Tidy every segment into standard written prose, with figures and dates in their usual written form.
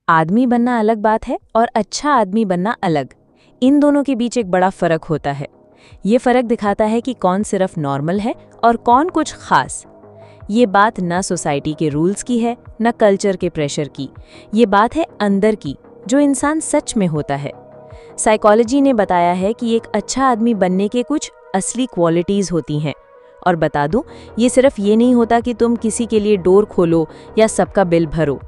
आदमी बनना अलग बात है और अच्छा आदमी बनना अलग। इन दोनों के बीच एक बड़ा फर्क होता है। ये फर्क दिखाता है कि कौन सिर्फ नॉर्मल है और कौन कुछ खास। ये बात ना सोसाइटी के रूल्स की है, ना कल्चर के प्रेशर की। ये बात है अंदर की, जो इंसान सच में होता है। साइकोलॉजी ने बताया है कि एक अच्छा आदमी बनने के कुछ असली क्वालिटीज़ होती हैं। और बता दूं, ये सिर्फ ये नहीं होता कि तुम किसी के लिए डोर खोलो या सबका बिल भरो।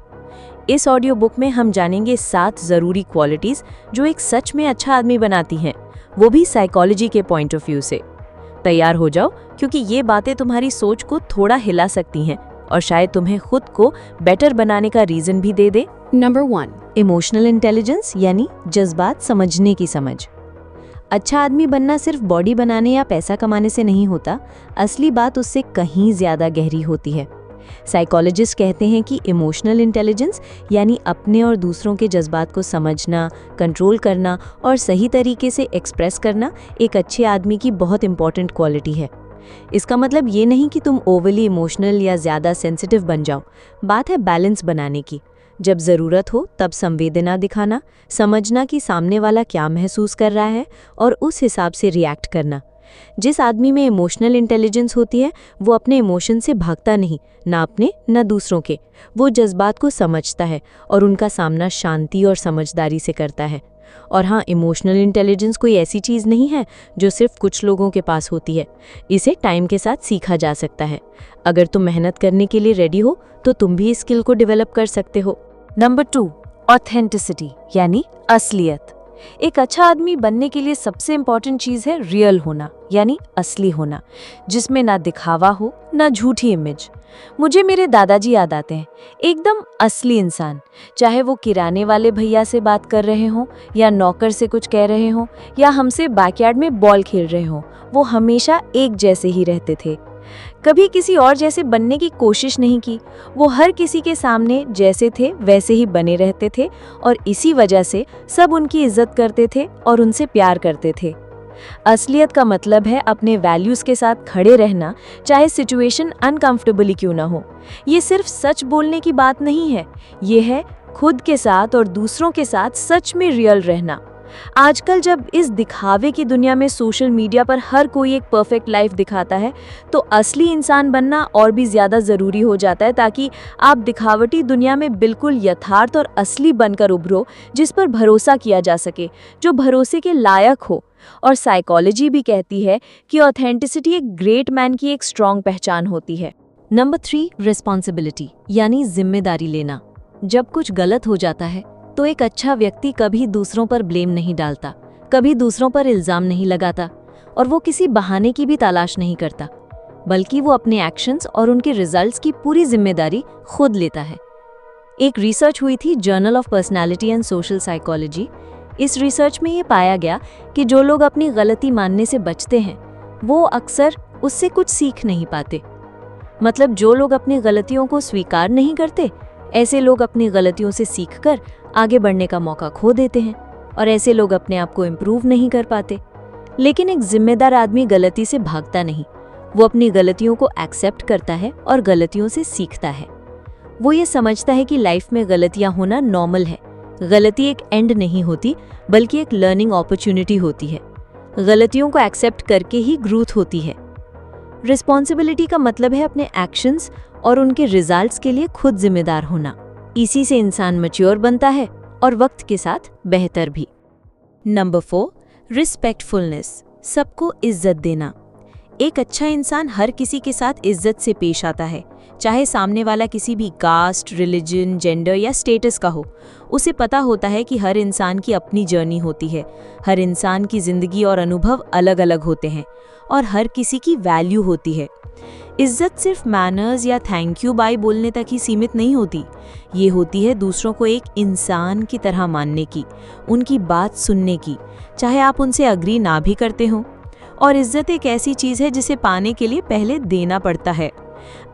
इस ऑडियो बुक में हम जानेंगे 7 ज़रूरी क्वालिटीज़ जो एक सच में अच्छा आदमी बनाती हैं, वो भी साइकोलॉजी के पॉइंट ऑफ व्यू से। तैयार हो जाओ, क्योंकि ये बातें तुम्हारी सोच को थोड़ा हिला सकती हैं और शायद तुम्हें खुद को बेटर बनाने का रीज़न भी दे दे। नंबर 1, इमोशनल इंटेलिजेंस यानी जज्बात समझने की समझ। अच्छा आदमी बनना सिर्फ बॉडी बनाने या पैसा कमाने से नहीं होता। असली बात उससे कहीं ज़्यादा गहरी होती है। साइकोलॉजिस्ट कहते हैं कि इमोशनल इंटेलिजेंस यानी अपने और दूसरों के जज्बात को समझना, कंट्रोल करना और सही तरीके से एक्सप्रेस करना एक अच्छे आदमी की बहुत इंपॉर्टेंट क्वालिटी है। इसका मतलब ये नहीं कि तुम ओवरली इमोशनल या ज़्यादा सेंसिटिव बन जाओ। बात है बैलेंस बनाने की। जब ज़रूरत हो तब संवेदना दिखाना, समझना कि सामने वाला क्या महसूस कर रहा है और उस हिसाब से रिएक्ट करना। जिस आदमी में इमोशनल इंटेलिजेंस होती है वो अपने इमोशन से भागता नहीं, ना अपने ना दूसरों के। वो जज्बात को समझता है और उनका सामना शांति और समझदारी से करता है। और हाँ, इमोशनल इंटेलिजेंस कोई ऐसी चीज़ नहीं है जो सिर्फ कुछ लोगों के पास होती है। इसे टाइम के साथ सीखा जा सकता है। अगर तुम मेहनत करने के लिए रेडी हो तो तुम भी इस स्किल को डेवलप कर सकते हो। नंबर 2, ऑथेंटिसिटी यानी असलियत। एक अच्छा आदमी बनने के लिए सबसे इंपॉर्टेंट चीज़ है रियल होना, यानी असली होना, जिसमें ना दिखावा हो ना झूठी इमेज। मुझे मेरे दादाजी याद आते हैं, एकदम असली इंसान। चाहे वो किराने वाले भैया से बात कर रहे हों या नौकर से कुछ कह रहे हों या हमसे बैकयार्ड में बॉल खेल रहे हों, वो हमेशा एक जैसे ही रहते थे। कभी किसी और जैसे बनने की कोशिश नहीं की। वो हर किसी के सामने जैसे थे वैसे ही बने रहते थे और इसी वजह से सब उनकी इज्जत करते थे और उनसे प्यार करते थे। असलियत का मतलब है अपने वैल्यूज़ के साथ खड़े रहना, चाहे सिचुएशन अनकंफर्टेबल क्यों ना हो। ये सिर्फ सच बोलने की बात नहीं है, ये है खुद के साथ और दूसरों के साथ सच में रियल रहना। आजकल जब इस दिखावे की दुनिया में सोशल मीडिया पर हर कोई एक परफेक्ट लाइफ दिखाता है, तो असली इंसान बनना और भी ज़्यादा ज़रूरी हो जाता है, ताकि आप दिखावटी दुनिया में बिल्कुल यथार्थ और असली बनकर उभरो, जिस पर भरोसा किया जा सके, जो भरोसे के लायक हो। और साइकोलॉजी भी कहती है कि ऑथेंटिसिटी एक ग्रेट मैन की एक स्ट्रॉन्ग पहचान होती है। नंबर 3, रिस्पॉन्सिबिलिटी यानी जिम्मेदारी लेना। जब कुछ गलत हो जाता है तो एक अच्छा व्यक्ति कभी दूसरों पर ब्लेम नहीं डालता, कभी दूसरों पर इल्ज़ाम नहीं लगाता और वो किसी बहाने की भी तलाश नहीं करता, बल्कि वो अपने एक्शंस और उनके रिजल्ट्स की पूरी जिम्मेदारी खुद लेता है। एक रिसर्च हुई थी journal of personality and social psychology. इस रिसर्च में ये पाया गया कि जो लोग अपनी गलती मानने से बचते हैं वो अक्सर उससे कुछ सीख नहीं पाते। मतलब जो लोग अपनी गलतियों को स्वीकार नहीं करते, ऐसे लोग अपनी गलतियों से सीखकर आगे बढ़ने का मौका खो देते हैं और ऐसे लोग अपने आप को इम्प्रूव नहीं कर पाते। लेकिन एक जिम्मेदार आदमी गलती से भागता नहीं, वो अपनी गलतियों को एक्सेप्ट करता है और गलतियों से सीखता है। वो ये समझता है कि लाइफ में गलतियां होना नॉर्मल है। गलती एक एंड नहीं होती, बल्कि एक लर्निंग अपॉर्चुनिटी होती है। गलतियों को एक्सेप्ट करके ही ग्रोथ होती है। रिस्पॉन्सिबिलिटी का मतलब है अपने एक्शंस और उनके रिजल्ट्स के लिए खुद जिम्मेदार होना। इसी से इंसान मैच्योर बनता है और वक्त के साथ बेहतर भी। नंबर 4, रिस्पेक्टफुलनेस, सबको इज्जत देना। एक अच्छा इंसान हर किसी के साथ इज्जत से पेश आता है, चाहे सामने वाला किसी भी कास्ट, रिलीजन, जेंडर या स्टेटस का हो। उसे पता होता है कि हर इंसान की अपनी जर्नी होती है, हर इंसान की जिंदगी और अनुभव अलग अलग होते हैं और हर किसी की वैल्यू होती है। इज्जत सिर्फ मैनर्स या थैंक यू बाय बोलने तक ही सीमित नहीं होती। ये होती है दूसरों को एक इंसान की तरह मानने की, उनकी बात सुनने की, चाहे आप उनसे अग्री ना भी करते हो। और इज्जत एक ऐसी चीज़ है जिसे पाने के लिए पहले देना पड़ता है।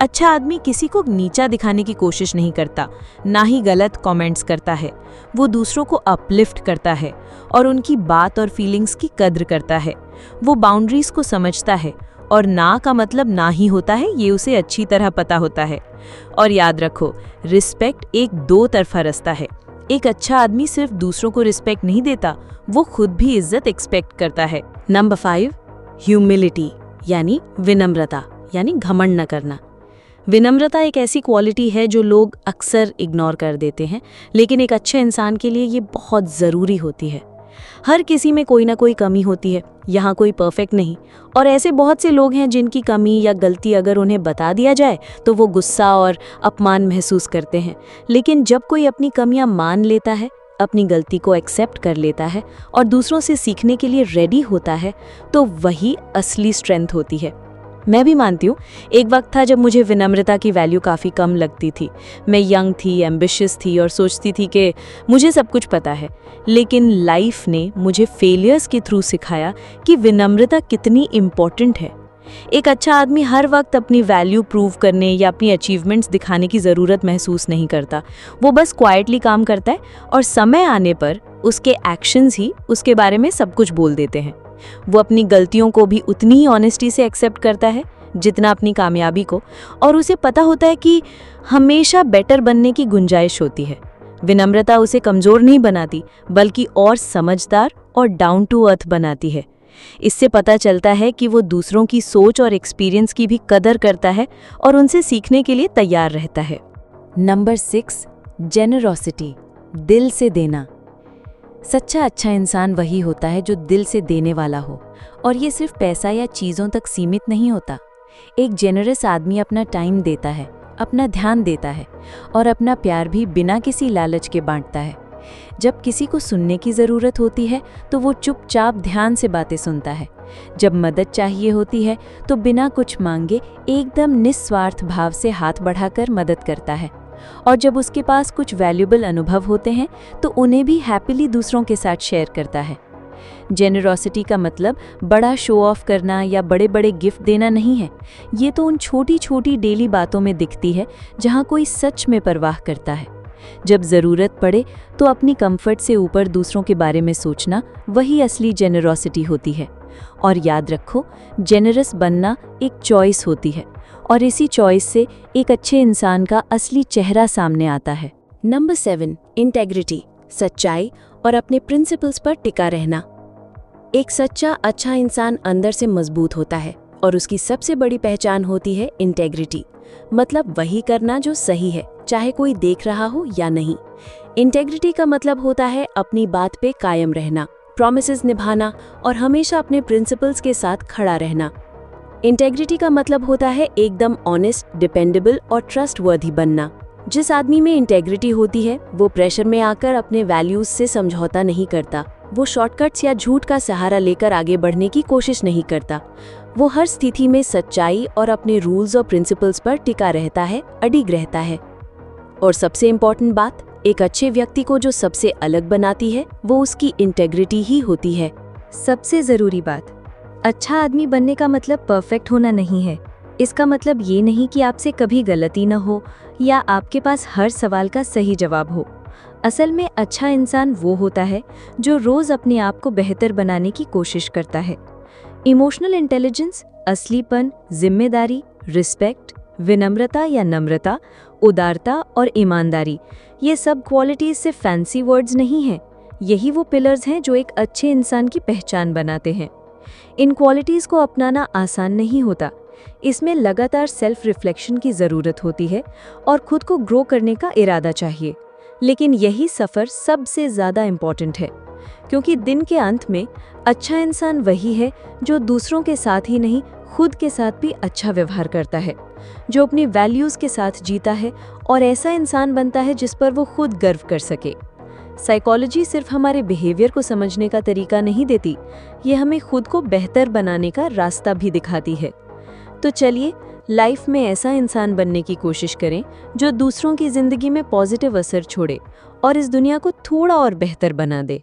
अच्छा आदमी किसी को नीचा दिखाने की कोशिश नहीं करता, ना ही गलत कमेंट्स करता है। वो दूसरों को अपलिफ्ट करता है और उनकी बात और फीलिंग्स की कद्र करता है। वो बाउंड्रीज को समझता है और ना का मतलब ना ही होता है, ये उसे अच्छी तरह पता होता है। और याद रखो, रिस्पेक्ट एक दो तरफा रास्ता है। एक अच्छा आदमी सिर्फ दूसरों को रिस्पेक्ट नहीं देता, वो खुद भी इज्जत एक्सपेक्ट करता है। नंबर 5, ह्यूमिलिटी यानी विनम्रता, यानी घमंड न करना। विनम्रता एक ऐसी क्वालिटी है जो लोग अक्सर इग्नोर कर देते हैं, लेकिन एक अच्छे इंसान के लिए ये बहुत ज़रूरी होती है। हर किसी में कोई ना कोई कमी होती है, यहाँ कोई परफेक्ट नहीं, और ऐसे बहुत से लोग हैं जिनकी कमी या गलती अगर उन्हें बता दिया जाए तो वो गुस्सा और अपमान महसूस करते हैं। लेकिन जब कोई अपनी कमियां मान लेता है, अपनी गलती को एक्सेप्ट कर लेता है और दूसरों से सीखने के लिए रेडी होता है, तो वही असली स्ट्रेंथ होती है। मैं भी मानती हूँ, एक वक्त था जब मुझे विनम्रता की वैल्यू काफ़ी कम लगती थी। मैं यंग थी, एम्बिशियस थी और सोचती थी कि मुझे सब कुछ पता है। लेकिन लाइफ ने मुझे फेलियर्स के थ्रू सिखाया कि विनम्रता कितनी इम्पॉर्टेंट है। एक अच्छा आदमी हर वक्त अपनी वैल्यू प्रूव करने या अपनी अचीवमेंट्स दिखाने की ज़रूरत महसूस नहीं करता। वो बस क्वाइटली काम करता है और समय आने पर उसके एक्शंस ही उसके बारे में सब कुछ बोल देते हैं। वो अपनी गलतियों को भी उतनी ही ऑनेस्टी से एक्सेप्ट करता है जितना अपनी कामयाबी को, और उसे पता होता है कि हमेशा बेटर बनने की गुंजाइश होती है। विनम्रता उसे कमज़ोर नहीं बनाती, बल्कि और समझदार और डाउन टू अर्थ बनाती है। इससे पता चलता है कि वो दूसरों की सोच और एक्सपीरियंस की भी कदर करता है और उनसे सीखने के लिए तैयार रहता है। नंबर 6, जेनरोसिटी, दिल से देना। सच्चा अच्छा इंसान वही होता है जो दिल से देने वाला हो, और ये सिर्फ पैसा या चीज़ों तक सीमित नहीं होता। एक जेनरस आदमी अपना टाइम देता है, अपना ध्यान देता है और अपना प्यार भी बिना किसी लालच के बांटता है। जब किसी को सुनने की ज़रूरत होती है तो वो चुपचाप ध्यान से बातें सुनता है। जब मदद चाहिए होती है तो बिना कुछ मांगे एकदम निस्वार्थ भाव से हाथ बढ़ाकर मदद करता है। और जब उसके पास कुछ वैल्यूएबल अनुभव होते हैं तो उन्हें भी हैप्पीली दूसरों के साथ शेयर करता है। जेनरोसिटी का मतलब बड़ा शो ऑफ करना या बड़े बड़े गिफ्ट देना नहीं है। ये तो उन छोटी छोटी डेली बातों में दिखती है जहाँ कोई सच में परवाह करता है। जब ज़रूरत पड़े तो अपनी कंफर्ट से ऊपर दूसरों के बारे में सोचना, वही असली जेनरोसिटी होती है। और याद रखो, जेनरस बनना एक चॉइस होती है, और इसी चॉइस से एक अच्छे इंसान का असली चेहरा सामने आता है। नंबर 7, इंटेग्रिटी, सच्चाई और अपने प्रिंसिपल्स पर टिका रहना। एक सच्चा अच्छा इंसान अंदर से मजबूत होता है और उसकी सबसे बड़ी पहचान होती है इंटेग्रिटी, मतलब वही करना जो सही है, चाहे कोई देख रहा हो या नहीं। इंटेग्रिटी का मतलब होता है अपनी बात पे कायम रहना, प्रॉमिसेस निभाना और हमेशा अपने प्रिंसिपल्स के साथ खड़ा रहना। इंटेग्रिटी का मतलब होता है एकदम ऑनेस्ट, डिपेंडेबल और ट्रस्टवर्दी बनना। जिस आदमी में इंटेग्रिटी होती है वो प्रेशर में आकर अपने वैल्यूज से समझौता नहीं करता। वो शॉर्टकट्स या झूठ का सहारा लेकर आगे बढ़ने की कोशिश नहीं करता। वो हर स्थिति में सच्चाई और अपने रूल्स और प्रिंसिपल्स पर टिका रहता है, अडिग रहता है। और सबसे इम्पोर्टेंट बात, एक अच्छे व्यक्ति को जो सबसे अलग बनाती है वो उसकी इंटेग्रिटी ही होती है। सबसे ज़रूरी बात, अच्छा आदमी बनने का मतलब परफेक्ट होना नहीं है। इसका मतलब ये नहीं कि आपसे कभी गलती न हो या आपके पास हर सवाल का सही जवाब हो। असल में अच्छा इंसान वो होता है जो रोज़ अपने आप को बेहतर बनाने की कोशिश करता है। इमोशनल इंटेलिजेंस, असलीपन, जिम्मेदारी, रिस्पेक्ट, विनम्रता या नम्रता, उदारता और ईमानदारी, ये सब क्वालिटीज से फैंसी वर्ड्स नहीं हैं। यही वो पिलर्स हैं जो एक अच्छे इंसान की पहचान बनाते हैं। इन क्वालिटीज़ को अपनाना आसान नहीं होता। इसमें लगातार सेल्फ रिफ्लेक्शन की ज़रूरत होती है और खुद को ग्रो करने का इरादा चाहिए। लेकिन यही सफ़र सबसे ज़्यादा इम्पॉर्टेंट है, क्योंकि दिन के अंत में अच्छा इंसान वही है जो दूसरों के साथ ही नहीं, खुद के साथ भी अच्छा व्यवहार करता है, जो अपनी वैल्यूज़ के साथ जीता है और ऐसा इंसान बनता है जिस पर वो खुद गर्व कर सके। साइकोलॉजी सिर्फ हमारे बिहेवियर को समझने का तरीका नहीं देती, ये हमें खुद को बेहतर बनाने का रास्ता भी दिखाती है। तो चलिए, लाइफ में ऐसा इंसान बनने की कोशिश करें जो दूसरों की ज़िंदगी में पॉजिटिव असर छोड़े और इस दुनिया को थोड़ा और बेहतर बना दे।